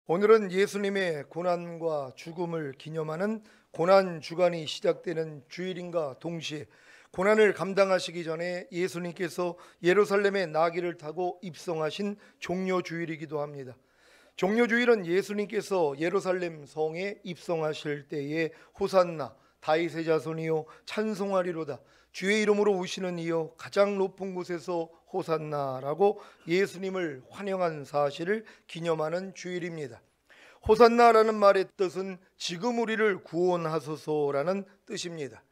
오늘은 예수님의 고난과 죽음을 기념하는 고난 주간이 시작되는 주일인가 동시에 고난을 감당하시기 전에 예수님께서 예루살렘에 나귀를 타고 입성하신 종려주일이기도 합니다. 종려주일은 예수님께서 예루살렘 성에 입성하실 때에 호산나 다윗의 자손이요 찬송하리로다 주의 이름으로 오시는 이여 가장 높은 곳에서 호산나라고 예수님을 환영한 사실을 기념하는 주일입니다. 호산나라는 말의 뜻은 지금 우리를 구원하소서라는 뜻입니다.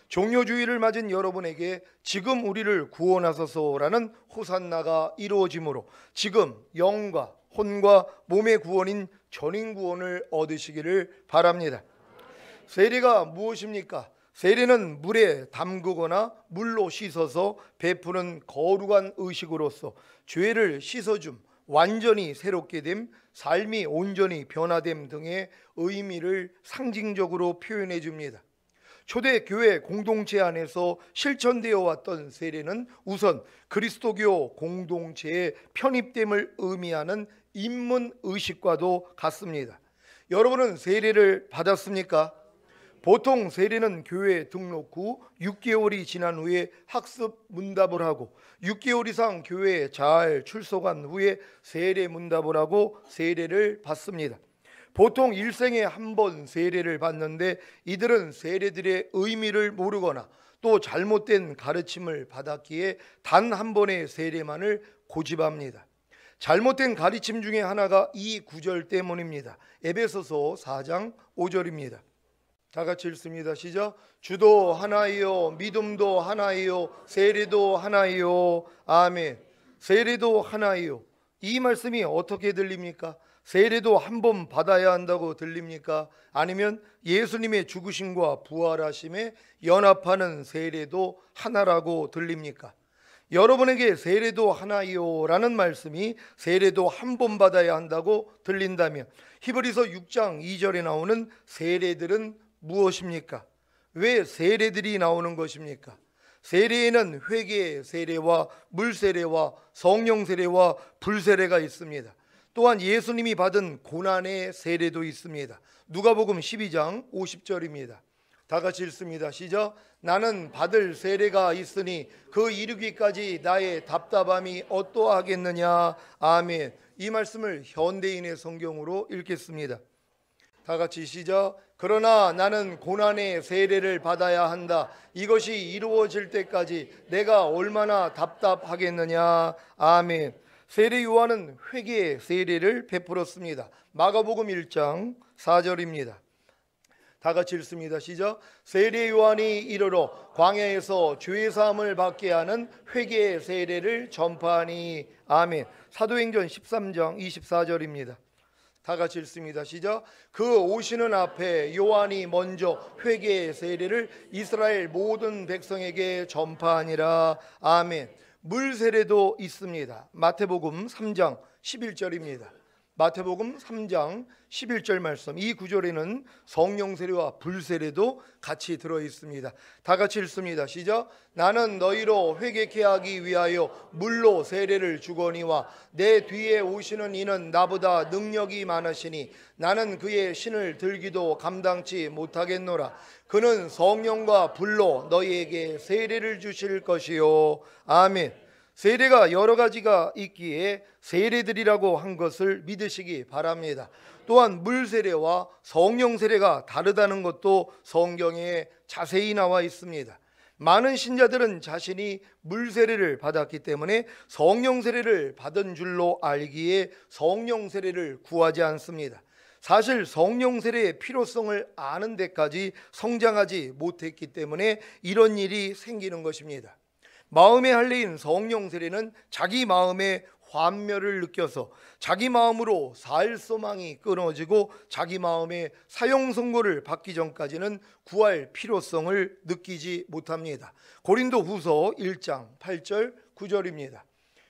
종려주일을 맞은 여러분에게 지금 우리를 구원하소서라는 호산나가 이루어지므로 지금 영과 혼과 몸의 구원인 전인 구원을 얻으시기를 바랍니다. 세례가 무엇입니까? 세례는 물에 담그거나 물로 씻어서 베푸는 거룩한 의식으로서 죄를 씻어줌, 완전히 새롭게 됨, 삶이 온전히 변화됨 등의 의미를 상징적으로 표현해 줍니다. 초대교회 공동체 안에서 실천되어 왔던 세례는 우선 그리스도교 공동체의 편입됨을 의미하는 입문의식과도 같습니다. 여러분은 세례를 받았습니까? 보통 세례는 교회 등록 후 6개월이 지난 후에 학습 문답을 하고 6개월 이상 교회에 잘 출석한 후에 세례 문답을 하고 세례를 받습니다. 보통 일생에 한 번 세례를 받는데 이들은 세례들의 의미를 모르거나 또 잘못된 가르침을 받았기에 단 한 번의 세례만을 고집합니다. 잘못된 가르침 중에 하나가 이 구절 때문입니다. 에베소서 4장 5절입니다. 다 같이 읽습니다. 시작. 주도 하나이요 믿음도 하나이요 세례도 하나이요 아멘. 세례도 하나이요. 이 말씀이 어떻게 들립니까? 세례도 한 번 받아야 한다고 들립니까? 아니면 예수님의 죽으심과 부활하심에 연합하는 세례도 하나라고 들립니까? 여러분에게 세례도 하나이요 라는 말씀이 세례도 한 번 받아야 한다고 들린다면 히브리서 6장 2절에 나오는 세례들은 무엇입니까? 왜 세례들이 나오는 것입니까? 세례에는 회개 세례와 물세례와 성령 세례와 불세례가 있습니다. 또한 예수님이 받은 고난의 세례도 있습니다. 누가복음 12장 50절입니다. 다 같이 읽습니다. 시작. 나는 받을 세례가 있으니 그 이르기까지 나의 답답함이 어떠하겠느냐. 아멘. 이 말씀을 현대인의 성경으로 읽겠습니다. 다 같이 시작. 그러나 나는 고난의 세례를 받아야 한다. 이것이 이루어질 때까지 내가 얼마나 답답하겠느냐. 아멘. 세례 요한은 회개의 세례를 베풀었습니다. 마가복음 1장 4절입니다. 다 같이 읽습니다. 시작. 세례 요한이 이르러 광야에서 죄 사함을 받게 하는 회개의 세례를 전파하니. 아멘. 사도행전 13장 24절입니다. 다 같이 읽습니다. 시작. 그 오시는 앞에 요한이 먼저 회개의 세례를 이스라엘 모든 백성에게 전파하니라. 아멘. 물 세례도 있습니다. 마태복음 3장 11절입니다. 마태복음 3장 11절 말씀, 이 구절에는 성령 세례와 불 세례도 같이 들어 있습니다. 다 같이 읽습니다. 시작. 나는 너희로 회개케 하기 위하여 물로 세례를 주거니와 내 뒤에 오시는 이는 나보다 능력이 많으시니 나는 그의 신을 들기도 감당치 못하겠노라. 그는 성령과 불로 너희에게 세례를 주실 것이요. 아멘. 세례가 여러 가지가 있기에 세례들이라고 한 것을 믿으시기 바랍니다. 또한 물 세례와 성령 세례가 다르다는 것도 성경에 자세히 나와 있습니다. 많은 신자들은 자신이 물 세례를 받았기 때문에 성령 세례를 받은 줄로 알기에 성령 세례를 구하지 않습니다. 사실 성령 세례의 필요성을 아는 데까지 성장하지 못했기 때문에 이런 일이 생기는 것입니다. 마음의 할례인 성령 세례는 자기 마음의 환멸을 느껴서 자기 마음으로 살 소망이 끊어지고 자기 마음의 사형 선고를 받기 전까지는 구할 필요성을 느끼지 못합니다. 고린도후서 1장 8절 9절입니다.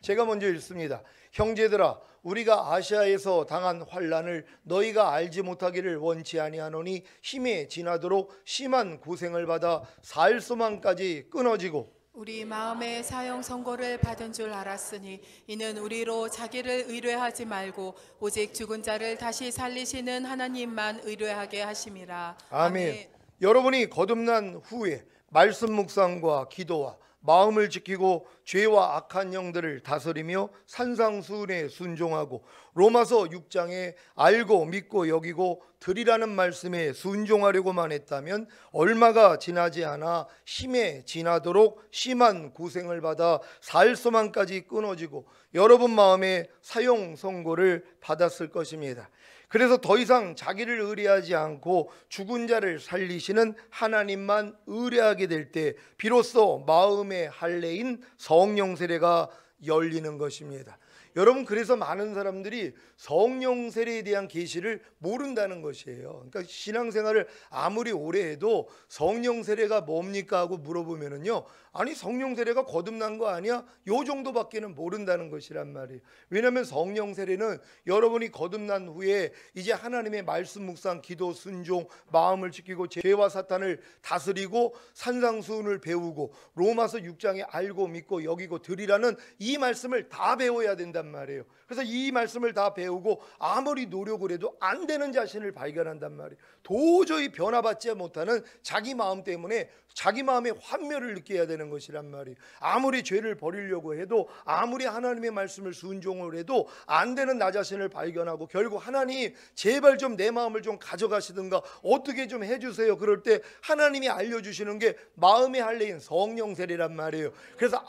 제가 먼저 읽습니다. 형제들아 우리가 아시아에서 당한 환난을 너희가 알지 못하기를 원치 아니하노니 힘에 지나도록 심한 고생을 받아 살 소망까지 끊어지고 우리 마음의 사형 선고를 받은 줄 알았으니 이는 우리로 자기를 의뢰하지 말고 오직 죽은 자를 다시 살리시는 하나님만 의뢰하게 하심이라. 아멘. 여러분이 거듭난 후에 말씀 묵상과 기도와 마음을 지키고 죄와 악한 영들을 다스리며 산상수훈에 순종하고 로마서 6장에 알고 믿고 여기고 드리라는 말씀에 순종하려고만 했다면 얼마가 지나지 않아 심해 지나도록 심한 고생을 받아 살소망까지 끊어지고 여러분 마음에 사형 선고를 받았을 것입니다. 그래서 더 이상 자기를 의뢰하지 않고 죽은 자를 살리시는 하나님만 의뢰하게 될 때 비로소 마음의 할례인 성령 세례가 열리는 것입니다. 여러분, 그래서 많은 사람들이 성령 세례에 대한 계시를 모른다는 것이에요. 그러니까 신앙생활을 아무리 오래 해도 성령 세례가 뭡니까 하고 물어보면은요, 아니 성령 세례가 거듭난 거 아니야? 요 정도밖에는 모른다는 것이란 말이에요. 왜냐하면 성령 세례는 여러분이 거듭난 후에 이제 하나님의 말씀 묵상, 기도, 순종, 마음을 지키고 죄와 사탄을 다스리고 산상수훈을 배우고 로마서 6장에 알고 믿고 여기고 드리라는 이 말씀을 다 배워야 된단 말이에요. 그래서 이 말씀을 다 배우고 아무리 노력을 해도 안 되는 자신을 발견한단 말이에요. 도저히 변화받지 못하는 자기 마음 때문에 자기 마음의 환멸을 느껴야 되는 것이란 말이에요. 아무리 죄를 버리려고 해도 아무리 하나님의 말씀을 순종을 해도 안 되는 나 자신을 발견하고 결국 하나님 제발 좀 내 마음을 좀 가져가시든가 어떻게 좀 해주세요. 그럴 때 하나님이 알려주시는 게 마음의 할례인 성령 세례란 말이에요. 그래서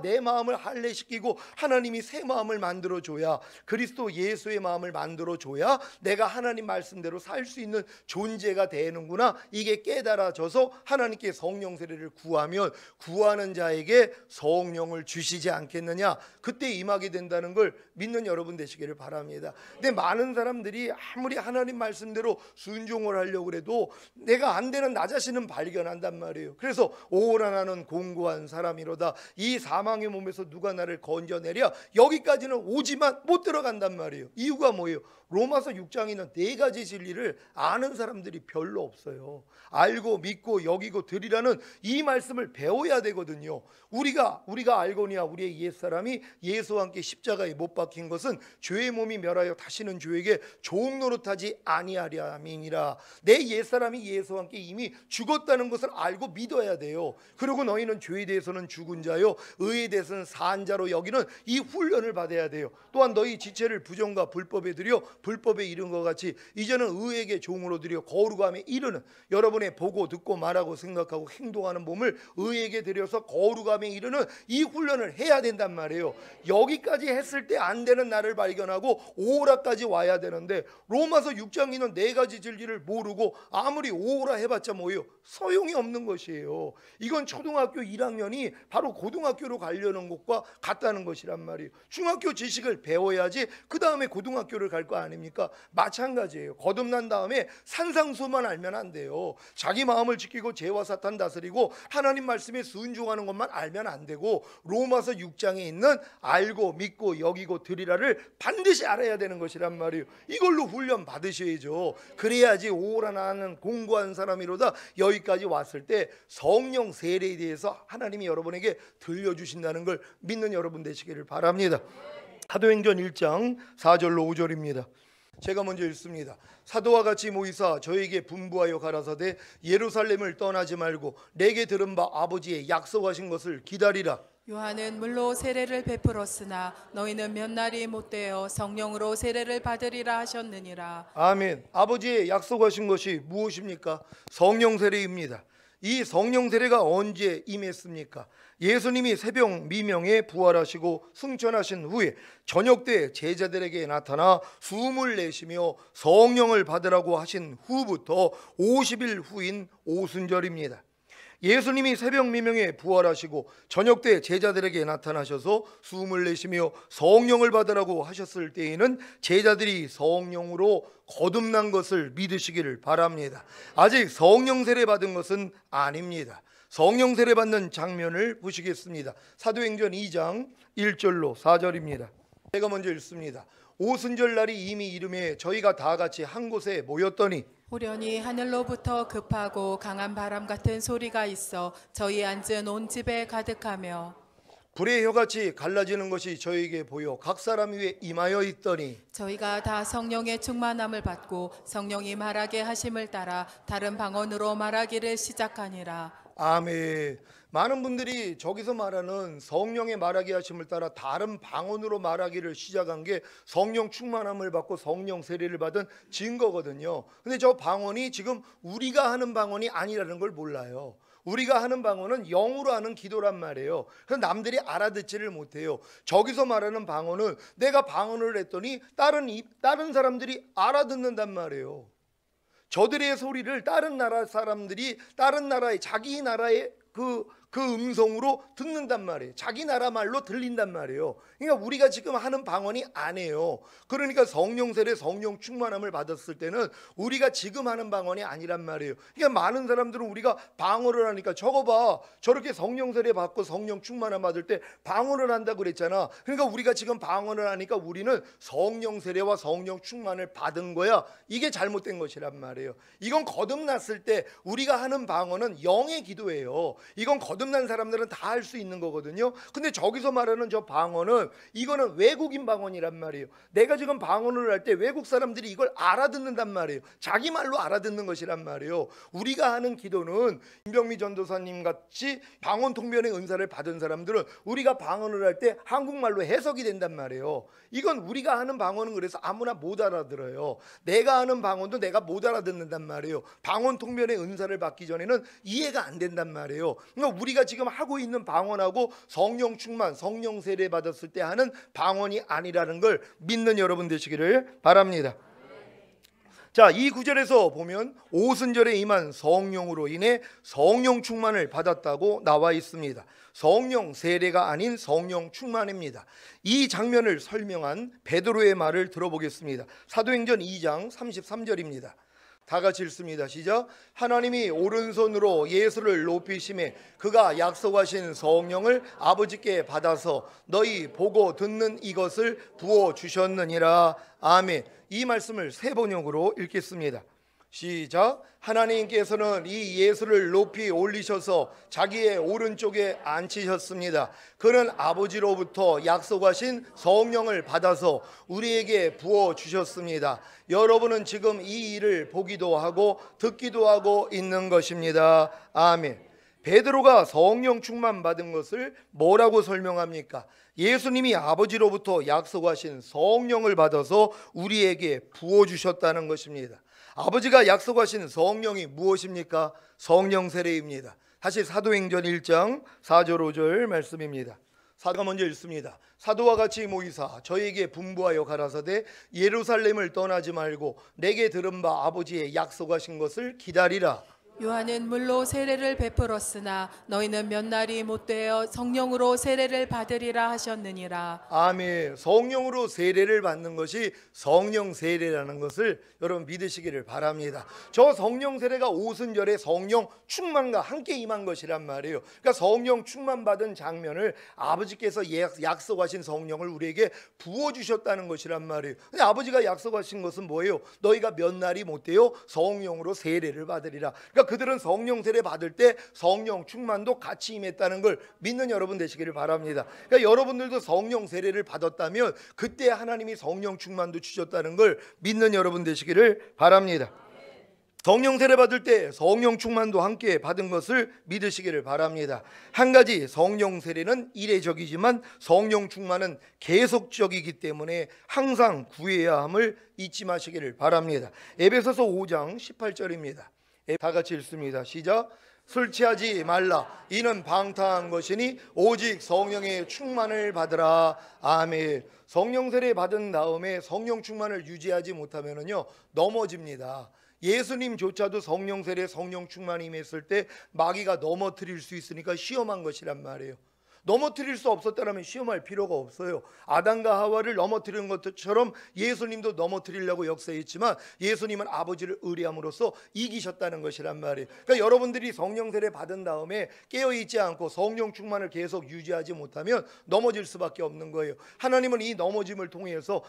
내 마음을 할례시키고 하나님이 새 마음을 만들어줘야 그리스도 예수의 마음을 만들어줘야 내가 하나님 말씀대로 살 수 있는 존재가 되는구나, 이게 깨달아져서 하나님께 성령 세례를 구하면 구하는 자에게 성령을 주시지 않겠느냐, 그때 임하게 된다는 걸 믿는 여러분 되시기를 바랍니다. 근데 많은 사람들이 아무리 하나님 말씀대로 순종을 하려고 해도 내가 안 되는 나 자신은 발견한단 말이에요. 그래서 오라 나는 공고한 사람이로다, 이 사망의 몸에서 누가 나를 건져내랴, 여기까지는 오지만 못 들어간단 말이에요. 이유가 뭐예요? 로마서 6장에는 4가지 진리를 아는 사람들이 별로 없어요. 알고 믿고 여기고 드리라는 이 말씀을 배워야 되거든요. 우리가 알거니와 우리의 옛사람이 예수와 함께 십자가에 못 박힌 것은 죄의 몸이 멸하여 다시는 죄에게 종 노릇하지 아니하려 함이니라. 내 옛사람이 예수와 함께 이미 죽었다는 것을 알고 믿어야 돼요. 그리고 너희는 죄에 대해서는 죽은 자요 의에 대해서는 산 자로 여기는 이 훈련을 받아야 돼요. 또한 너희 지체를 부정과 불법에 들여 불법에 이른 것 같이 이제는 의에게 종으로 들여 거룩함에 이르는, 여러분의 보고 듣고 말하고 생각하고 행동하는 몸을 의에게 들여서 거룩함에 이르는 이 훈련을 해야 된단 말이에요. 여기까지 했을 때 안 되는 나를 발견하고 오라까지 와야 되는데 로마서 6장에는 4가지 진리를 모르고 아무리 오라 해봤자 뭐예요? 소용이 없는 것이에요. 이건 초등학교 1학년이 바로 고등학교로 가려는 것과 같다는 것이란 말이에요. 중학교 지식을 배워야지 그 다음에 고등학교를 갈 거 아닙니까? 마찬가지예요. 거듭난 다음에 산상수만 알면 안 돼요. 자기 마음을 지키고 죄와 사탄 다스리고 하나님 말씀에 순종하는 것만 알면 안 되고 로마서 6장에 있는 알고 믿고 여기고 드리라를 반드시 알아야 되는 것이란 말이에요. 이걸로 훈련 받으셔야죠. 그래야지 오라 나는 공고한 사람이로다 여기까지 왔을 때 성령 세례에 대해서 하나님이 여러분에게 들려주신다는 걸 믿는 여러분 되시기를 바랍니다. 사도행전 1장 4절로 5절입니다. 제가 먼저 읽습니다. 사도와 같이 모이사 저에게 분부하여 가라사대 예루살렘을 떠나지 말고 내게 들은 바 아버지의 약속하신 것을 기다리라. 요한은 물로 세례를 베풀었으나 너희는 몇 날이 못되어 성령으로 세례를 받으리라 하셨느니라. 아멘. 아버지의 약속하신 것이 무엇입니까? 성령 세례입니다. 이 성령 세례가 언제 임했습니까? 예수님이 새벽 미명에 부활하시고 승천하신 후에 저녁 때 제자들에게 나타나 숨을 내쉬며 성령을 받으라고 하신 후부터 50일 후인 오순절입니다. 예수님이 새벽 미명에 부활하시고 저녁 때 제자들에게 나타나셔서 숨을 내쉬며 성령을 받으라고 하셨을 때에는 제자들이 성령으로 거듭난 것을 믿으시기를 바랍니다. 아직 성령 세례 받은 것은 아닙니다. 성령 세례 받는 장면을 보시겠습니다. 사도행전 2장 1절로 4절입니다. 제가 먼저 읽습니다. 오순절 날이 이미 이르매 저희가 다 같이 한 곳에 모였더니 호련히 하늘로부터 급하고 강한 바람 같은 소리가 있어 저희 앉은 온 집에 가득하며 불의 혀같이 갈라지는 것이 저에게 보여 각 사람 위에 임하여 있더니 저희가 다 성령의 충만함을 받고 성령이 말하게 하심을 따라 다른 방언으로 말하기를 시작하니라. 아멘. 많은 분들이 저기서 말하는 성령의 말하게 하심을 따라 다른 방언으로 말하기를 시작한 게 성령 충만함을 받고 성령 세례를 받은 증거거든요. 근데 저 방언이 지금 우리가 하는 방언이 아니라는 걸 몰라요. 우리가 하는 방언은 영으로 하는 기도란 말이에요. 그래서 남들이 알아듣지를 못해요. 저기서 말하는 방언은 내가 방언을 했더니 다른 사람들이 알아듣는단 말이에요. 저들의 소리를 다른 나라 사람들이 다른 나라의 자기 나라의 그 음성으로 듣는단 말이에요. 자기 나라 말로 들린단 말이에요. 그러니까 우리가 지금 하는 방언이 아니에요. 그러니까 성령 세례 성령 충만함을 받았을 때는 우리가 지금 하는 방언이 아니란 말이에요. 그러니까 많은 사람들은 우리가 방언을 하니까 저거 봐, 저렇게 성령 세례 받고 성령 충만함 받을 때 방언을 한다고 그랬잖아. 그러니까 우리가 지금 방언을 하니까 우리는 성령 세례와 성령 충만을 받은 거야. 이게 잘못된 것이란 말이에요. 이건 거듭났을 때 우리가 하는 방언은 영의 기도예요. 이건 거듭난 사람들은 다 할 수 있는 거거든요. 근데 저기서 말하는 저 방언은 이거는 외국인 방언이란 말이에요. 내가 지금 방언을 할 때 외국 사람들이 이걸 알아듣는단 말이에요. 자기 말로 알아듣는 것이란 말이에요. 우리가 하는 기도는 김병미 전도사님 같이 방언 통변의 은사를 받은 사람들은 우리가 방언을 할 때 한국말로 해석이 된단 말이에요. 이건 우리가 하는 방언은 그래서 아무나 못 알아들어요. 내가 하는 방언도 내가 못 알아듣는단 말이에요. 방언 통변의 은사를 받기 전에는 이해가 안 된단 말이에요. 그러니까 우리가 지금 하고 있는 방언하고 성령 충만, 성령 세례 받았을 때 하는 방언이 아니라는 걸 믿는 여러분 되시기를 바랍니다. 자, 이 구절에서 보면 오순절에 임한 성령으로 인해 성령 충만을 받았다고 나와 있습니다. 성령 세례가 아닌 성령 충만입니다. 이 장면을 설명한 베드로의 말을 들어보겠습니다. 사도행전 2장 33절입니다. 다 같이 읽습니다. 시작. 하나님이 오른손으로 예수를 높이심에 그가 약속하신 성령을 아버지께 받아서 너희 보고 듣는 이것을 부어 주셨느니라. 아멘. 이 말씀을 세 번역으로 읽겠습니다. 시작. 하나님께서는 이 예수를 높이 올리셔서 자기의 오른쪽에 앉히셨습니다. 그는 아버지로부터 약속하신 성령을 받아서 우리에게 부어 주셨습니다. 여러분은 지금 이 일을 보기도 하고 듣기도 하고 있는 것입니다. 아멘. 베드로가 성령 충만 받은 것을 뭐라고 설명합니까? 예수님이 아버지로부터 약속하신 성령을 받아서 우리에게 부어주셨다는 것입니다. 아버지가 약속하신 성령이 무엇입니까? 성령 세례입니다. 다시 사도행전 1장 4절 5절 말씀입니다. 사도가 먼저 읽습니다. 사도와 같이 모이사 저에게 분부하여 가라사대 예루살렘을 떠나지 말고 내게 들은 바 아버지의 약속하신 것을 기다리라. 요한은 물로 세례를 베풀었으나 너희는 몇 날이 못되어 성령으로 세례를 받으리라 하셨느니라. 아멘. 성령으로 세례를 받는 것이 성령 세례라는 것을 여러분 믿으시기를 바랍니다. 저 성령 세례가 오순절에 성령 충만과 함께 임한 것이란 말이에요. 그러니까 성령 충만 받은 장면을 아버지께서 약속하신 성령을 우리에게 부어주셨다는 것이란 말이에요. 근데 아버지가 약속하신 것은 뭐예요? 너희가 몇 날이 못되어 성령으로 세례를 받으리라. 그러니까 그들은 성령 세례 받을 때 성령 충만도 같이 임했다는 걸 믿는 여러분 되시기를 바랍니다. 그러니까 여러분들도 성령 세례를 받았다면 그때 하나님이 성령 충만도 주셨다는 걸 믿는 여러분 되시기를 바랍니다. 성령 세례 받을 때 성령 충만도 함께 받은 것을 믿으시기를 바랍니다. 한 가지 성령 세례는 이례적이지만 성령 충만은 계속적이기 때문에 항상 구해야 함을 잊지 마시기를 바랍니다. 에베소서 5장 18절입니다. 다 같이 읽습니다. 시작. 술 취하지 말라. 이는 방탕한 것이니 오직 성령의 충만을 받으라. 아멘. 성령 세례 받은 다음에 성령 충만을 유지하지 못하면요 넘어집니다. 예수님조차도 성령 세례 성령 충만이 임했을 때 마귀가 넘어뜨릴 수 있으니까 시험한 것이란 말이에요. 넘어뜨릴 수 없었다면 시험할 필요가 없어요. 아담과 하와를 넘어뜨리는 것처럼 예수님도 넘어뜨리려고 역사했지만 예수님은 아버지를 의뢰함으로써 이기셨다는 것이란 말이에요. 그러니까 여러분들이 성령 세례 받은 다음에 깨어있지 않고 성령 충만을 계속 유지하지 못하면 넘어질 수밖에 없는 거예요. 하나님은 이 넘어짐을 통해서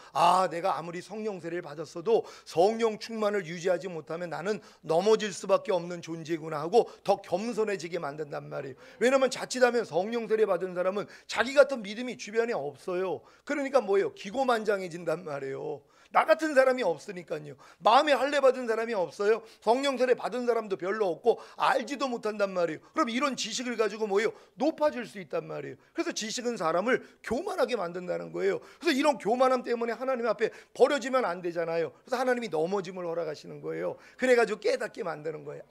내가 아무리 성령 세례를 받았어도 성령 충만을 유지하지 못하면 나는 넘어질 수밖에 없는 존재구나 하고 더 겸손해지게 만든단 말이에요. 왜냐하면 자칫하면 성령 세례 받은 사람은 자기 같은 믿음이 주변에 없어요. 그러니까 뭐예요? 기고만장해진단 말이에요. 나 같은 사람이 없으니까요. 마음에 할례 받은 사람이 없어요. 성령 세례 받은 사람도 별로 없고 알지도 못한단 말이에요. 그럼 이런 지식을 가지고 뭐예요? 높아질 수 있단 말이에요. 그래서 지식은 사람을 교만하게 만든다는 거예요. 그래서 이런 교만함 때문에 하나님 앞에 버려지면 안 되잖아요. 그래서 하나님이 넘어짐을 허락하시는 거예요. 그래가지고 깨닫게 만드는 거예요.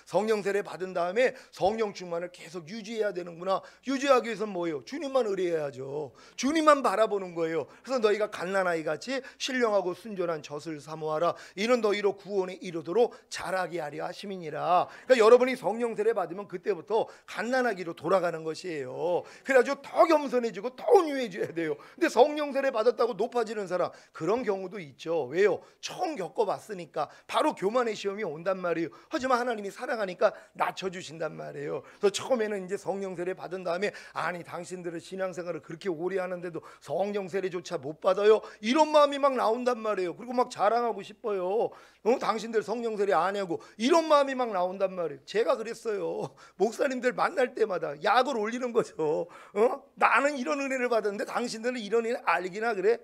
성령 세례 받은 다음에 성령 충만을 계속 유지해야 되는구나. 유지하기 위해서는 뭐예요? 주님만 의뢰해야죠. 주님만 바라보는 거예요. 그래서 너희가 갓난아이 같이 신령하고 순전한 젖을 사모하라. 이는 너희로 구원에 이르도록 자라게 하려 하심이니라. 그러니까 여러분이 성령 세례 받으면 그때부터 갓난아기로 돌아가는 것이에요. 그래가지고 더 겸손해지고 더 온유해져야 돼요. 근데 성령 세례 받았다고 높아지는 사람, 그런 경우도 있죠. 왜요? 처음 겪어봤으니까 바로 교만의 시험이 온단 말이에요. 하지만 하나님이 사랑하니까 낮춰주신단 말이에요. 그래서 처음에는 이제 성령 세례 받은 다음에 당신들은 신앙생활을 그렇게 오래 하는데도 성령 세례조차 못 받아요? 이런 마음이 막 나온단 말이에요. 그리고 막 자랑하고 싶어요. 당신들 성령 세례 안 하고, 이런 마음이 막 나온단 말이에요. 제가 그랬어요. 목사님들 만날 때마다 약을 올리는 거죠. 나는 이런 은혜를 받았는데 당신들은 이런 은혜 알기나 그래?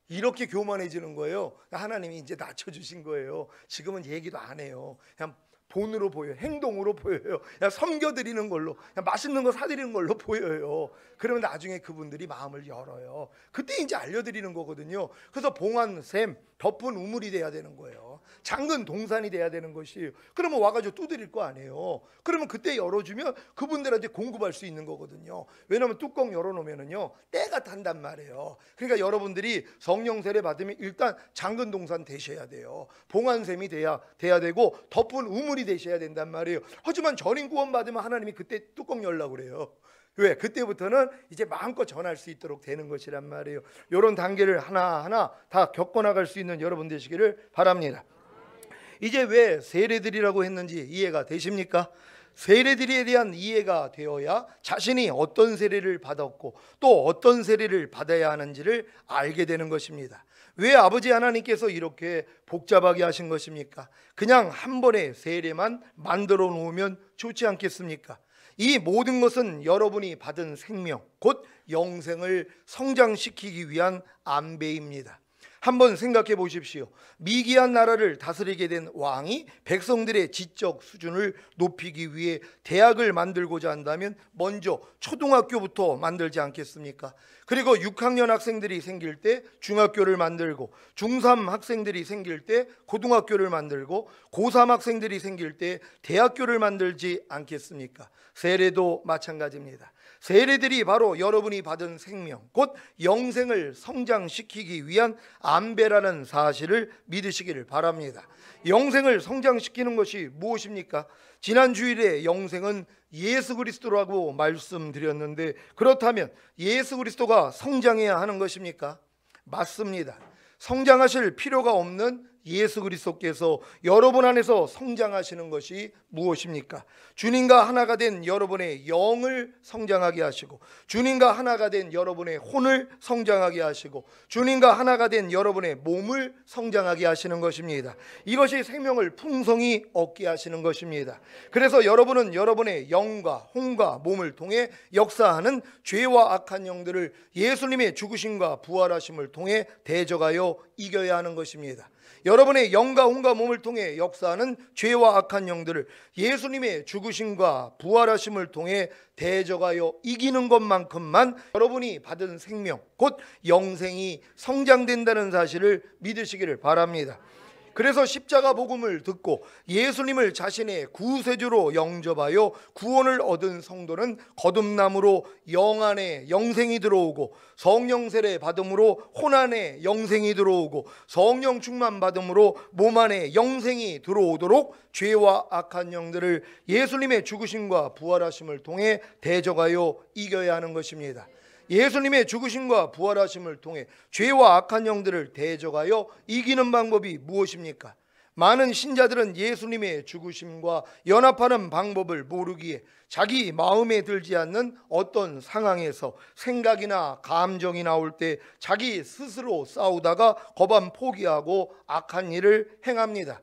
이렇게 교만해지는 거예요. 하나님이 이제 낮춰주신 거예요. 지금은 얘기도 안 해요. 그냥 본으로 보여요. 행동으로 보여요. 그냥 섬겨드리는 걸로, 그냥 맛있는 거 사드리는 걸로 보여요. 그러면 나중에 그분들이 마음을 열어요. 그때 이제 알려드리는 거거든요. 그래서 봉한 샘, 덮은 우물이 돼야 되는 거예요. 잠근 동산이 돼야 되는 것이에요. 그러면 와가지고 두드릴 거 아니에요. 그러면 그때 열어주면 그분들한테 공급할 수 있는 거거든요. 왜냐하면 뚜껑 열어놓으면요 때가 탄단 말이에요. 그러니까 여러분들이 성령 세례 받으면 일단 잠근 동산 되셔야 돼요. 봉한 샘이 돼야 되고 덮은 우물이 되셔야 된단 말이에요. 하지만 전인 구원 받으면 하나님이 그때 뚜껑 열라고 그래요. 왜? 그때부터는 이제 마음껏 전할 수 있도록 되는 것이란 말이에요. 이런 단계를 하나하나 다 겪어나갈 수 있는 여러분 되시기를 바랍니다. 이제 왜 세례들이라고 했는지 이해가 되십니까? 세례들에 대한 이해가 되어야 자신이 어떤 세례를 받았고 또 어떤 세례를 받아야 하는지를 알게 되는 것입니다. 왜 아버지 하나님께서 이렇게 복잡하게 하신 것입니까? 그냥 한 번의 세례만 만들어 놓으면 좋지 않겠습니까? 이 모든 것은 여러분이 받은 생명, 곧 영생을 성장시키기 위한 안배입니다. 한번 생각해 보십시오. 미기한 나라를 다스리게 된 왕이 백성들의 지적 수준을 높이기 위해 대학을 만들고자 한다면 먼저 초등학교부터 만들지 않겠습니까? 그리고 6학년 학생들이 생길 때 중학교를 만들고, 중3 학생들이 생길 때 고등학교를 만들고, 고3 학생들이 생길 때 대학교를 만들지 않겠습니까? 세례도 마찬가지입니다. 세례들이 바로 여러분이 받은 생명, 곧 영생을 성장시키기 위한 안배라는 사실을 믿으시기를 바랍니다. 영생을 성장시키는 것이 무엇입니까? 지난 주일에 영생은 예수 그리스도라고 말씀드렸는데, 그렇다면 예수 그리스도가 성장해야 하는 것입니까? 맞습니다. 성장하실 필요가 없는 예수 그리스도께서 여러분 안에서 성장하시는 것이 무엇입니까? 주님과 하나가 된 여러분의 영을 성장하게 하시고, 주님과 하나가 된 여러분의 혼을 성장하게 하시고, 주님과 하나가 된 여러분의 몸을 성장하게 하시는 것입니다. 이것이 생명을 풍성히 얻게 하시는 것입니다. 그래서 여러분은 여러분의 영과 혼과 몸을 통해 역사하는 죄와 악한 영들을 예수님의 죽으심과 부활하심을 통해 대적하여 이겨야 하는 것입니다. 여러분의 영과 혼과 몸을 통해 역사하는 죄와 악한 영들을 예수님의 죽으심과 부활하심을 통해 대적하여 이기는 것만큼만 여러분이 받은 생명, 곧 영생이 성장된다는 사실을 믿으시기를 바랍니다. 그래서 십자가 복음을 듣고 예수님을 자신의 구세주로 영접하여 구원을 얻은 성도는 거듭남으로 영 안에 영생이 들어오고, 성령 세례 받음으로 혼 안에 영생이 들어오고, 성령 충만 받음으로 몸 안에 영생이 들어오도록 죄와 악한 영들을 예수님의 죽으심과 부활하심을 통해 대적하여 이겨야 하는 것입니다. 예수님의 죽으심과 부활하심을 통해 죄와 악한 영들을 대적하여 이기는 방법이 무엇입니까? 많은 신자들은 예수님의 죽으심과 연합하는 방법을 모르기에 자기 마음에 들지 않는 어떤 상황에서 생각이나 감정이 나올 때 자기 스스로 싸우다가 거반 포기하고 악한 일을 행합니다.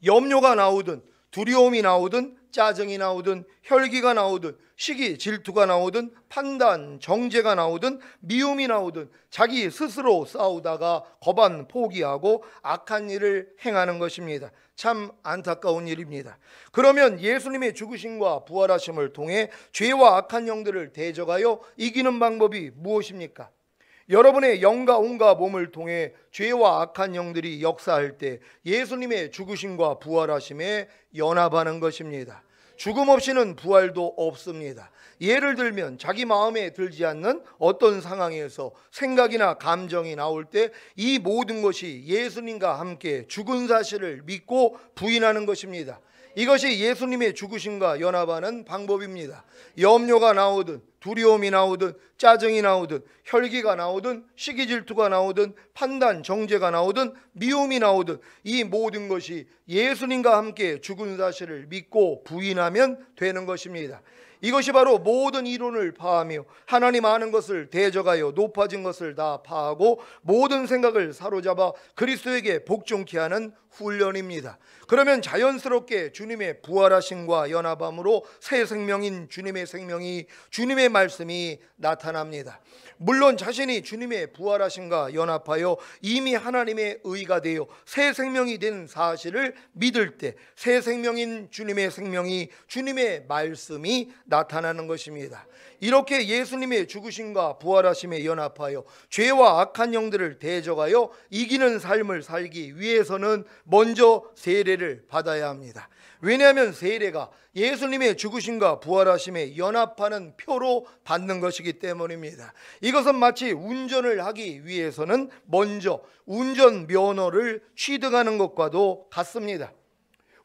염려가 나오든 두려움이 나오든 짜증이 나오든 혈기가 나오든 시기 질투가 나오든 판단 정죄가 나오든 미움이 나오든 자기 스스로 싸우다가 거반 포기하고 악한 일을 행하는 것입니다. 참 안타까운 일입니다. 그러면 예수님의 죽으심과 부활하심을 통해 죄와 악한 영들을 대적하여 이기는 방법이 무엇입니까? 여러분의 영과 온과 몸을 통해 죄와 악한 영들이 역사할 때 예수님의 죽으심과 부활하심에 연합하는 것입니다. 죽음 없이는 부활도 없습니다. 예를 들면 자기 마음에 들지 않는 어떤 상황에서 생각이나 감정이 나올 때 이 모든 것이 예수님과 함께 죽은 사실을 믿고 부인하는 것입니다. 이것이 예수님의 죽으심과 연합하는 방법입니다. 염려가 나오든 두려움이 나오든 짜증이 나오든 혈기가 나오든 시기 질투가 나오든 판단 정죄가 나오든 미움이 나오든 이 모든 것이 예수님과 함께 죽은 사실을 믿고 부인하면 되는 것입니다. 이것이 바로 모든 이론을 파하며 하나님 아는 것을 대적하여 높아진 것을 다 파하고 모든 생각을 사로잡아 그리스도에게 복종케 하는 훈련입니다. 그러면 자연스럽게 주님의 부활하심과 연합함으로 새 생명인 주님의 생명이, 주님의 말씀이 나타납니다. 물론 자신이 주님의 부활하심과 연합하여 이미 하나님의 의가 되어 새 생명이 된 사실을 믿을 때 새 생명인 주님의 생명이, 주님의 말씀이 나타나는 것입니다. 이렇게 예수님의 죽으심과 부활하심에 연합하여 죄와 악한 영들을 대적하여 이기는 삶을 살기 위해서는 먼저 세례를 받아야 합니다. 왜냐하면 세례가 예수님의 죽으심과 부활하심에 연합하는 표로 받는 것이기 때문입니다. 이것은 마치 운전을 하기 위해서는 먼저 운전면허를 취득하는 것과도 같습니다.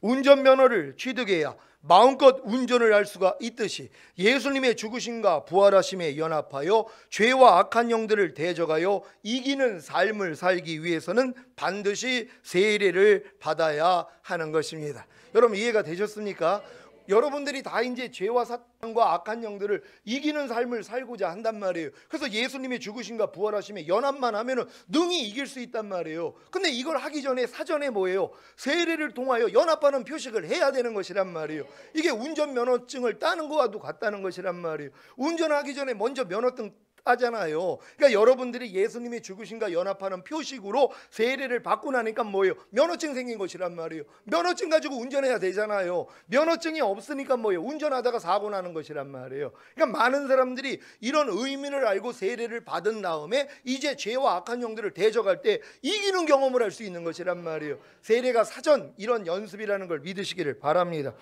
운전면허를 취득해야 마음껏 운전을 할 수가 있듯이 예수님의 죽으심과 부활하심에 연합하여 죄와 악한 영들을 대적하여 이기는 삶을 살기 위해서는 반드시 세례를 받아야 하는 것입니다. 여러분 이해가 되셨습니까? 여러분들이 다 이제 죄와 사탄과 악한 영들을 이기는 삶을 살고자 한단 말이에요. 그래서 예수님의 죽으심과 부활하심에 연합만 하면은 능히 이길 수 있단 말이에요. 근데 이걸 하기 전에 사전에 뭐예요? 세례를 통하여 연합하는 표식을 해야 되는 것이란 말이에요. 이게 운전면허증을 따는 거와도 같다는 것이란 말이에요. 운전하기 전에 먼저 면허증 하잖아요. 그러니까 여러분들이 예수님의 죽으심과 연합하는 표식으로 세례를 받고 나니까 뭐예요? 면허증 생긴 것이란 말이에요. 면허증 가지고 운전해야 되잖아요. 면허증이 없으니까 뭐예요? 운전하다가 사고 나는 것이란 말이에요. 그러니까 많은 사람들이 이런 의미를 알고 세례를 받은 다음에 이제 죄와 악한 영들을 대적할 때 이기는 경험을 할 수 있는 것이란 말이에요. 세례가 사전 이런 연습이라는 걸 믿으시기를 바랍니다.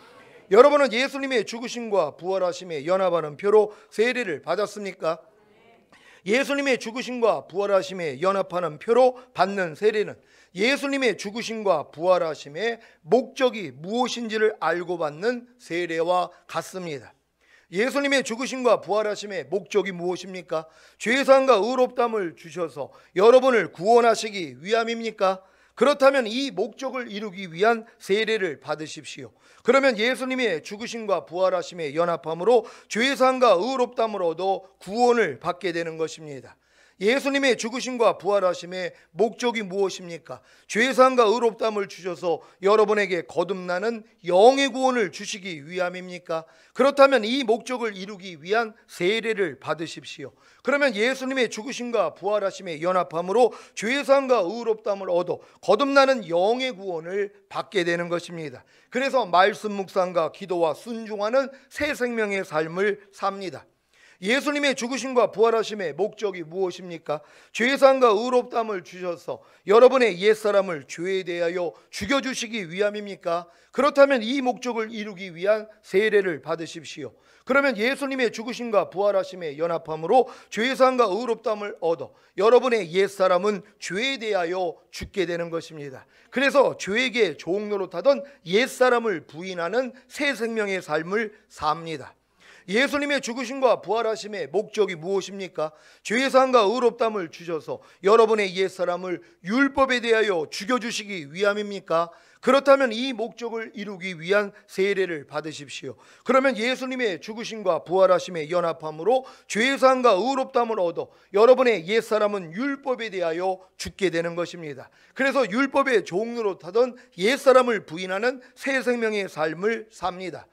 여러분은 예수님의 죽으심과 부활하심에 연합하는 표로 세례를 받았습니까? 예수님의 죽으심과 부활하심에 연합하는 표로 받는 세례는 예수님의 죽으심과 부활하심의 목적이 무엇인지를 알고 받는 세례와 같습니다. 예수님의 죽으심과 부활하심의 목적이 무엇입니까? 죄사함과 의롭다함을 주셔서 여러분을 구원하시기 위함입니까? 그렇다면 이 목적을 이루기 위한 세례를 받으십시오. 그러면 예수님의 죽으심과 부활하심에 연합함으로 죄사함과 의롭다함을 얻어 구원을 받게 되는 것입니다. 예수님의 죽으심과 부활하심의 목적이 무엇입니까? 죄사함과 의롭다함을 주셔서 여러분에게 거듭나는 영의 구원을 주시기 위함입니까? 그렇다면 이 목적을 이루기 위한 세례를 받으십시오. 그러면 예수님의 죽으심과 부활하심에 연합함으로 죄사함과 의롭다함을 얻어 거듭나는 영의 구원을 받게 되는 것입니다. 그래서 말씀 묵상과 기도와 순종하는 새 생명의 삶을 삽니다. 예수님의 죽으심과 부활하심의 목적이 무엇입니까? 죄사함과 의롭다함을 주셔서 여러분의 옛사람을 죄에 대하여 죽여주시기 위함입니까? 그렇다면 이 목적을 이루기 위한 세례를 받으십시오. 그러면 예수님의 죽으심과 부활하심의 연합함으로 죄사함과 의롭다함을 얻어 여러분의 옛사람은 죄에 대하여 죽게 되는 것입니다. 그래서 죄에게 종노릇하던 옛사람을 부인하는 새 생명의 삶을 삽니다. 예수님의 죽으심과 부활하심의 목적이 무엇입니까? 죄사함과 의롭다함을 주셔서 여러분의 옛사람을 율법에 대하여 죽여주시기 위함입니까? 그렇다면 이 목적을 이루기 위한 세례를 받으십시오. 그러면 예수님의 죽으심과 부활하심의 연합함으로 죄사함과 의롭다함을 얻어 여러분의 옛사람은 율법에 대하여 죽게 되는 것입니다. 그래서 율법의 종노릇하던 옛사람을 부인하는 새 생명의 삶을 삽니다.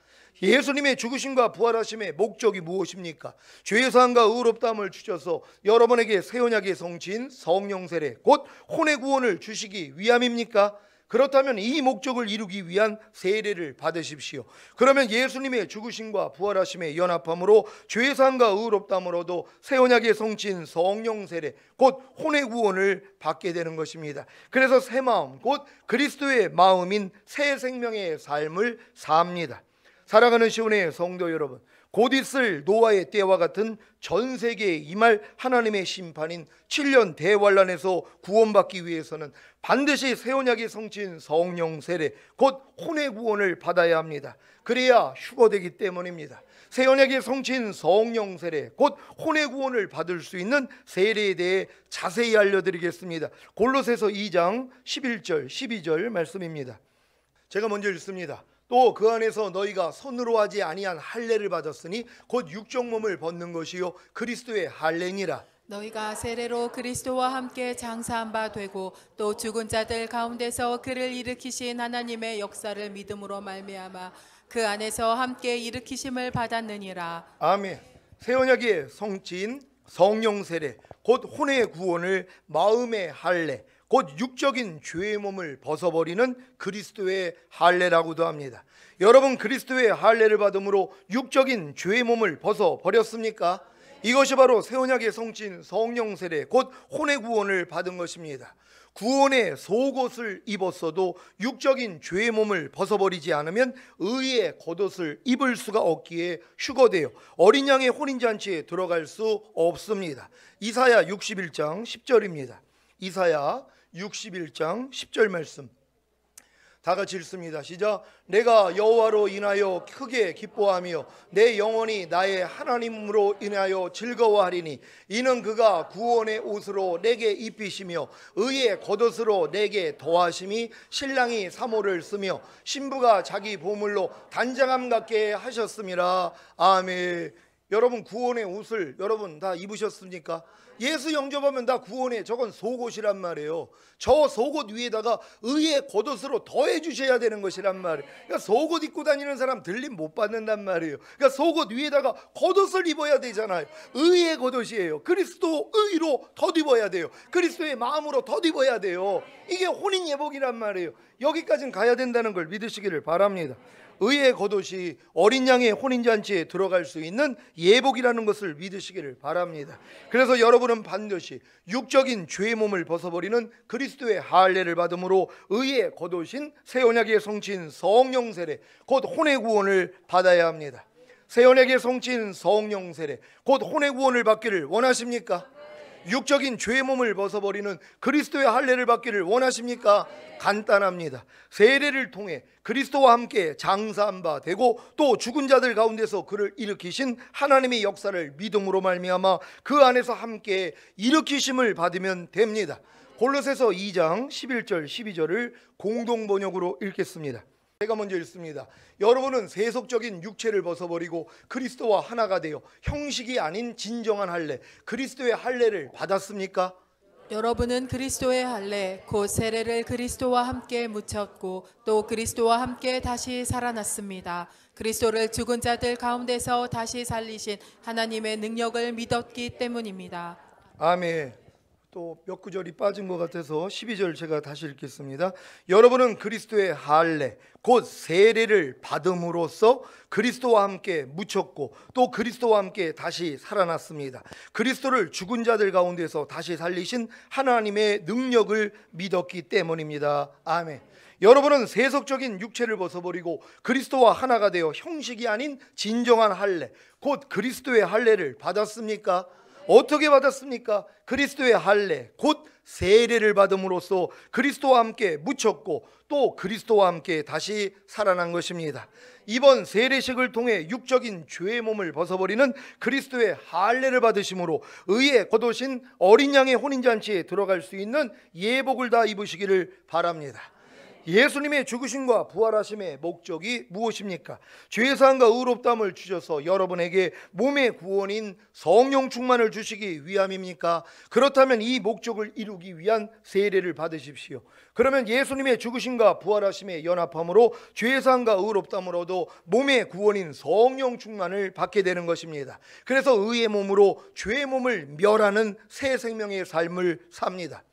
예수님의 죽으심과 부활하심의 목적이 무엇입니까? 죄사함과 의롭다함을 주셔서 여러분에게 새 언약의 성취인 성령 세례 곧 혼의 구원을 주시기 위함입니까? 그렇다면 이 목적을 이루기 위한 세례를 받으십시오. 그러면 예수님의 죽으심과 부활하심의 연합함으로 죄사함과 의롭다함을 얻어 새 언약의 성취인 성령 세례 곧 혼의 구원을 받게 되는 것입니다. 그래서 새 마음 곧 그리스도의 마음인 새 생명의 삶을 삽니다. 사랑하는 시온의 성도 여러분, 곧 있을 노아의 때와 같은 전 세계에 임할 하나님의 심판인 7년 대환란에서 구원받기 위해서는 반드시 새 언약의 성취인 성령 세례 곧 혼의 구원을 받아야 합니다. 그래야 휴거되기 때문입니다. 새 언약의 성취인 성령 세례 곧 혼의 구원을 받을 수 있는 세례에 대해 자세히 알려드리겠습니다. 골로새서 2장 11절 12절 말씀입니다. 제가 먼저 읽습니다. 또 그 안에서 너희가 손으로 하지 아니한 할례를 받았으니 곧 육적 몸을 벗는 것이요 그리스도의 할례니라. 너희가 세례로 그리스도와 함께 장사한 바 되고 또 죽은 자들 가운데서 그를 일으키신 하나님의 역사를 믿음으로 말미암아 그 안에서 함께 일으키심을 받았느니라. 아멘. 새 언약의 성취인 성령 세례 곧 혼의 구원을 마음의 할례 곧 육적인 죄의 몸을 벗어버리는 그리스도의 할례라고도 합니다. 여러분 그리스도의 할례를 받음으로 육적인 죄의 몸을 벗어버렸습니까? 이것이 바로 새 언약의 성취인 성령 세례 곧 혼의 구원을 받은 것입니다. 구원의 속옷을 입었어도 육적인 죄의 몸을 벗어버리지 않으면 의의 겉옷을 입을 수가 없기에 휴거되어 어린 양의 혼인잔치에 들어갈 수 없습니다. 이사야 61장 10절입니다. 이사야 61장 10절 말씀 다 같이 읽습니다. 시작. 내가 여호와로 인하여 크게 기뻐하며 내 영혼이 나의 하나님으로 인하여 즐거워하리니 이는 그가 구원의 옷으로 내게 입히시며 의의 겉옷으로 내게 더하심이 신랑이 사모를 쓰며 신부가 자기 보물로 단장함 같게 하셨음이라. 아멘. 여러분 구원의 옷을 여러분 다 입으셨습니까? 예수 영접하면 다 구원의 저건 속옷이란 말이에요. 저 속옷 위에다가 의의 겉옷으로 더해 주셔야 되는 것이란 말이에요. 그러니까 속옷 입고 다니는 사람 들림 못 받는단 말이에요. 그러니까 속옷 위에다가 겉옷을 입어야 되잖아요. 의의 겉옷이에요. 그리스도 의로 덧입어야 돼요. 그리스도의 마음으로 덧입어야 돼요. 이게 혼인 예복이란 말이에요. 여기까지는 가야 된다는 걸 믿으시기를 바랍니다. 의의 겉옷이 어린 양의 혼인잔치에 들어갈 수 있는 예복이라는 것을 믿으시기를 바랍니다. 그래서 여러분은 반드시 육적인 죄의 몸을 벗어버리는 그리스도의 할례를 받음으로 의의 겉옷인 새 언약의 성취인 성령 세례 곧 혼의 구원을 받아야 합니다. 새 언약의 성취인 성령 세례 곧 혼의 구원을 받기를 원하십니까? 육적인 죄의 몸을 벗어버리는 그리스도의 할례를 받기를 원하십니까? 간단합니다. 세례를 통해 그리스도와 함께 장사한 바 되고 또 죽은 자들 가운데서 그를 일으키신 하나님의 역사를 믿음으로 말미암아 그 안에서 함께 일으키심을 받으면 됩니다. 골로새서 2장 11절 12절을 공동 번역으로 읽겠습니다. 제가 먼저 읽습니다. 여러분은 세속적인 육체를 벗어버리고 그리스도와 하나가 되어 형식이 아닌 진정한 할례 그리스도의 할례를 받았습니까? 여러분은 그리스도의 할례 곧 세례를 그리스도와 함께 묻혔고 또 그리스도와 함께 다시 살아났습니다. 그리스도를 죽은 자들 가운데서 다시 살리신 하나님의 능력을 믿었기 때문입니다. 아멘. 또 몇 구절이 빠진 것 같아서 12절 제가 다시 읽겠습니다. 여러분은 그리스도의 할례 곧 세례를 받음으로써 그리스도와 함께 묻혔고 또 그리스도와 함께 다시 살아났습니다. 그리스도를 죽은 자들 가운데서 다시 살리신 하나님의 능력을 믿었기 때문입니다. 아멘. 여러분은 세속적인 육체를 벗어버리고 그리스도와 하나가 되어 형식이 아닌 진정한 할례 곧 그리스도의 할례를 받았습니까? 어떻게 받았습니까? 그리스도의 할례 곧 세례를 받음으로써 그리스도와 함께 묻혔고 또 그리스도와 함께 다시 살아난 것입니다. 이번 세례식을 통해 육적인 죄의 몸을 벗어버리는 그리스도의 할례를 받으심으로 의에 거두신 어린 양의 혼인잔치에 들어갈 수 있는 예복을 다 입으시기를 바랍니다. 예수님의 죽으심과 부활하심의 목적이 무엇입니까? 죄사함과 의롭다함을 주셔서 여러분에게 몸의 구원인 성령 충만을 주시기 위함입니까? 그렇다면 이 목적을 이루기 위한 세례를 받으십시오. 그러면 예수님의 죽으심과 부활하심의 연합함으로 죄사함과 의롭다함을 얻어 몸의 구원인 성령 충만을 받게 되는 것입니다. 그래서 의의 몸으로 죄의 몸을 멸하는 새 생명의 삶을 삽니다.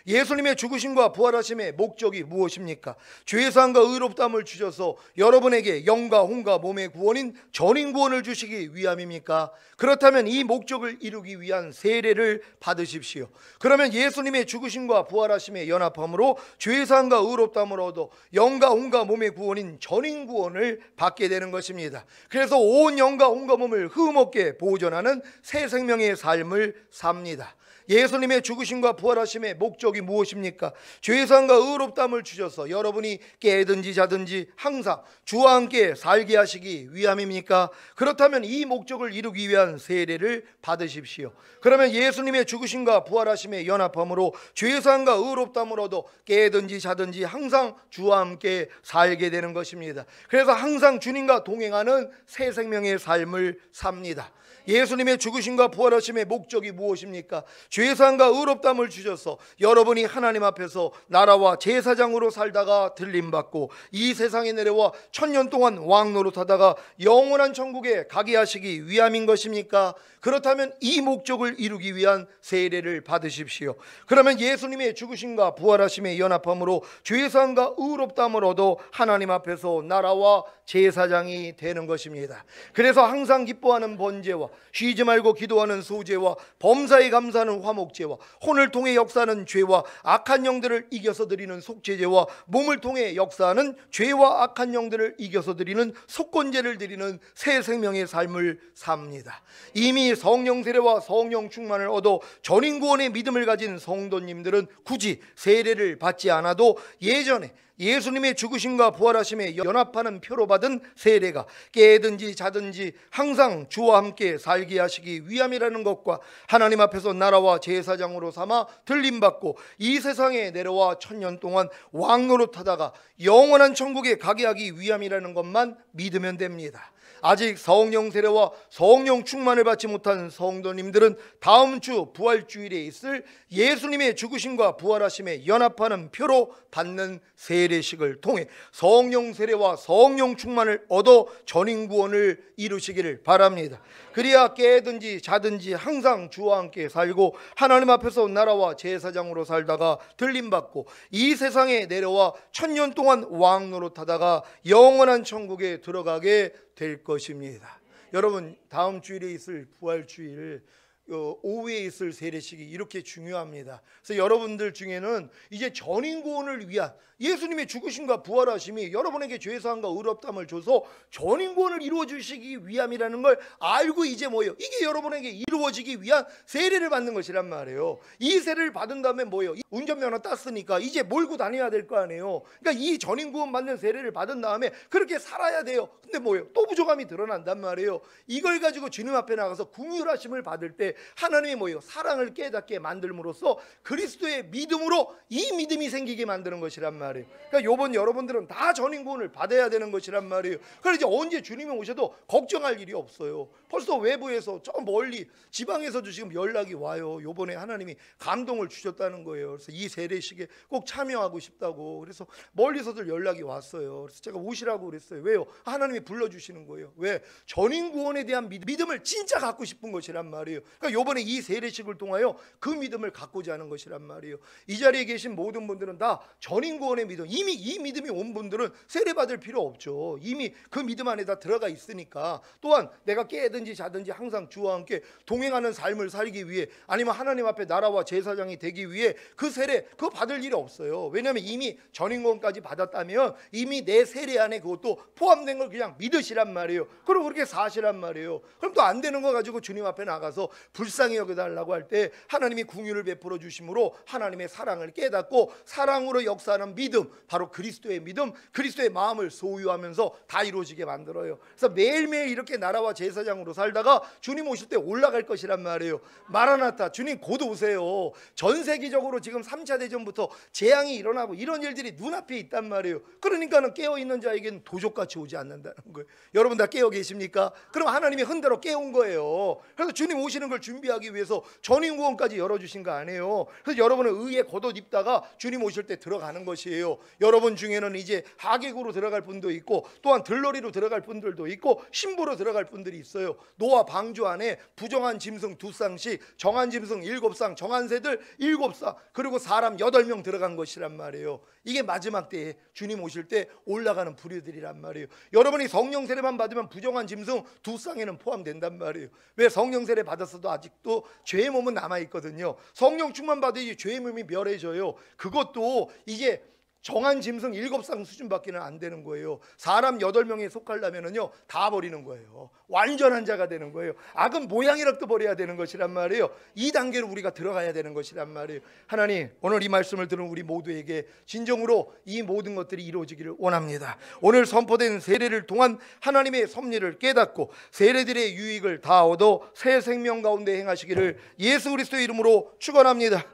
예수님의 죽으심과 부활하심의 목적이 무엇입니까? 죄사함과 의롭다함을 주셔서 여러분에게 영과 혼과 몸의 구원인 전인구원을 주시기 위함입니까? 그렇다면 이 목적을 이루기 위한 세례를 받으십시오. 그러면 예수님의 죽으심과 부활하심의 연합함으로 죄사함과 의롭다함을 얻어 영과 혼과 몸의 구원인 전인구원을 받게 되는 것입니다. 그래서 온 영과 혼과 몸을 흠없게 보존하는 새 생명의 삶을 삽니다. 예수님의 죽으심과 부활하심의 목적이 무엇입니까? 죄사함과 의롭다함을 주셔서 여러분이 깨든지 자든지 항상 주와 함께 살게 하시기 위함입니까? 그렇다면 이 목적을 이루기 위한 세례를 받으십시오. 그러면 예수님의 죽으심과 부활하심의 연합함으로 죄사함과 의롭다함을 얻어 깨든지 자든지 항상 주와 함께 살게 되는 것입니다. 그래서 항상 주님과 동행하는 새 생명의 삶을 삽니다. 예수님의 죽으심과 부활하심의 목적이 무엇입니까? 죄사함과 의롭다함을 주셔서 여러분이 하나님 앞에서 나라와 제사장으로 살다가 들림받고 이 세상에 내려와 1000년 동안 왕노릇하다가 영원한 천국에 가게 하시기 위함인 것입니까? 그렇다면 이 목적을 이루기 위한 세례를 받으십시오. 그러면 예수님의 죽으심과 부활하심의 연합함으로 죄사함과 의롭다함을 얻어 하나님 앞에서 나라와 제사장이 되는 것입니다. 그래서 항상 기뻐하는 번제와 쉬지 말고 기도하는 소제와 범사에 감사하는 화목제와 혼을 통해 역사하는 죄와 악한 영들을 이겨서 드리는 속죄제와 몸을 통해 역사하는 죄와 악한 영들을 이겨서 드리는 속건제를 드리는 새 생명의 삶을 삽니다. 이미 성령 세례와 성령 충만을 얻어 전인구원의 믿음을 가진 성도님들은 굳이 세례를 받지 않아도 예전에 예수님의 죽으심과 부활하심에 연합하는 표로 받은 세례가 깨든지 자든지 항상 주와 함께 살게 하시기 위함이라는 것과 하나님 앞에서 나라와 제사장으로 삼아 들림받고 이 세상에 내려와 1000년 동안 왕노릇하다가 영원한 천국에 가게 하기 위함이라는 것만 믿으면 됩니다. 아직 성령 세례와 성령 충만을 받지 못한 성도님들은 다음 주 부활주일에 있을 예수님의 죽으심과 부활하심에 연합하는 표로 받는 세례식을 통해 성령 세례와 성령 충만을 얻어 전인구원을 이루시기를 바랍니다. 그래야 깨든지 자든지 항상 주와 함께 살고 하나님 앞에서 나라와 제사장으로 살다가 들림받고 이 세상에 내려와 1000년 동안 왕노릇하다가 영원한 천국에 들어가게 될 것입니다. 여러분, 다음 주일에 있을 부활주일 오후에 있을 세례식이 이렇게 중요합니다. 그래서 여러분들 중에는 이제 전인구원을 위한 예수님의 죽으심과 부활하심이 여러분에게 죄사함과 의롭다함을 줘서 전인구원을 이루어 주시기 위함이라는 걸 알고 이제 뭐예요? 이게 여러분에게 이루어지기 위한 세례를 받는 것이란 말이에요. 이 세례를 받은 다음에 뭐예요? 운전면허 땄으니까 이제 몰고 다녀야 될 거 아니에요. 그러니까 이 전인구원 받는 세례를 받은 다음에 그렇게 살아야 돼요. 근데 뭐예요? 또 부족함이 드러난단 말이에요. 이걸 가지고 주님 앞에 나가서 긍휼하심을 받을 때 하나님이 뭐예요? 사랑을 깨닫게 만들므로써 그리스도의 믿음으로 이 믿음이 생기게 만드는 것이란 말이에요. 그러니까 요번 여러분들은 다 전인구원을 받아야 되는 것이란 말이에요. 그래서 이제 언제 주님이 오셔도 걱정할 일이 없어요. 벌써 외부에서 저 멀리 지방에서도 지금 연락이 와요. 요번에 하나님이 감동을 주셨다는 거예요. 그래서 이 세례식에 꼭 참여하고 싶다고. 그래서 멀리서도 연락이 왔어요. 그래서 제가 오시라고 그랬어요. 왜요? 하나님이 불러주시는 거예요. 왜? 전인구원에 대한 믿음을 진짜 갖고 싶은 것이란 말이에요. 그러니까 그러니까 요번에 이 세례식을 통하여 그 믿음을 갖고자 하는 것이란 말이에요. 이 자리에 계신 모든 분들은 다 전인구원의 믿음, 이미 이 믿음이 온 분들은 세례받을 필요 없죠. 이미 그 믿음 안에 다 들어가 있으니까. 또한 내가 깨든지 자든지 항상 주와 함께 동행하는 삶을 살기 위해, 아니면 하나님 앞에 나라와 제사장이 되기 위해 그 세례 그거 받을 일이 없어요. 왜냐하면 이미 전인구원까지 받았다면 이미 내 세례 안에 그것도 포함된 걸 그냥 믿으시란 말이에요. 그리고 그렇게 사시란 말이에요. 그럼 또 안 되는 거 가지고 주님 앞에 나가서 불쌍히 여겨달라고 할 때 하나님이 궁유를 베풀어 주심으로 하나님의 사랑을 깨닫고 사랑으로 역사하는 믿음, 바로 그리스도의 믿음, 그리스도의 마음을 소유하면서 다 이루어지게 만들어요. 그래서 매일매일 이렇게 나라와 제사장으로 살다가 주님 오실 때 올라갈 것이란 말이에요. 마라나타, 주님 곧 오세요. 전 세계적으로 지금 3차 대전부터 재앙이 일어나고 이런 일들이 눈앞에 있단 말이에요. 그러니까는 깨어있는 자에게는 도적같이 오지 않는다는 거예요. 여러분 다 깨어 계십니까? 그럼 하나님이 흔들어 깨운 거예요. 그래서 주님 오시는 걸 준비하기 위해서 전인구원까지 열어주신 거 아니에요. 그래서 여러분은 의에 겉옷 입다가 주님 오실 때 들어가는 것이에요. 여러분 중에는 이제 하객으로 들어갈 분도 있고, 또한 들러리로 들어갈 분들도 있고, 신부로 들어갈 분들이 있어요. 노아 방주 안에 부정한 짐승 2쌍씩, 정한 짐승 7쌍, 정한 새들 7쌍, 그리고 사람 8명 들어간 것이란 말이에요. 이게 마지막 때에 주님 오실 때 올라가는 부류들이란 말이에요. 여러분이 성령 세례만 받으면 부정한 짐승 2쌍에는 포함된단 말이에요. 왜? 성령 세례 받았어도 아직도 죄의 몸은 남아있거든요. 성령 충만 받으니 죄의 몸이 멸해져요. 그것도 이게 정한 짐승 7쌍 수준밖에는 안 되는 거예요. 사람 8명에 속하려면은요 다 버리는 거예요. 완전한 자가 되는 거예요. 악은 모양이라도 버려야 되는 것이란 말이에요. 이 단계로 우리가 들어가야 되는 것이란 말이에요. 하나님, 오늘 이 말씀을 들은 우리 모두에게 진정으로 이 모든 것들이 이루어지기를 원합니다. 오늘 선포된 세례를 통한 하나님의 섭리를 깨닫고 세례들의 유익을 다 얻어 새 생명 가운데 행하시기를 예수 그리스도의 이름으로 축원합니다.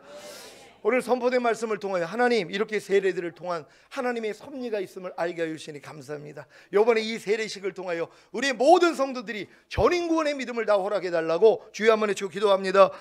오늘 선포된 말씀을 통하여 하나님, 이렇게 세례들을 통한 하나님의 섭리가 있음을 알게 하여 주시니 감사합니다. 이번에 이 세례식을 통하여 우리의 모든 성도들이 전인구원의 믿음을 다 허락해 달라고 주여 한번 외쳐 기도합니다.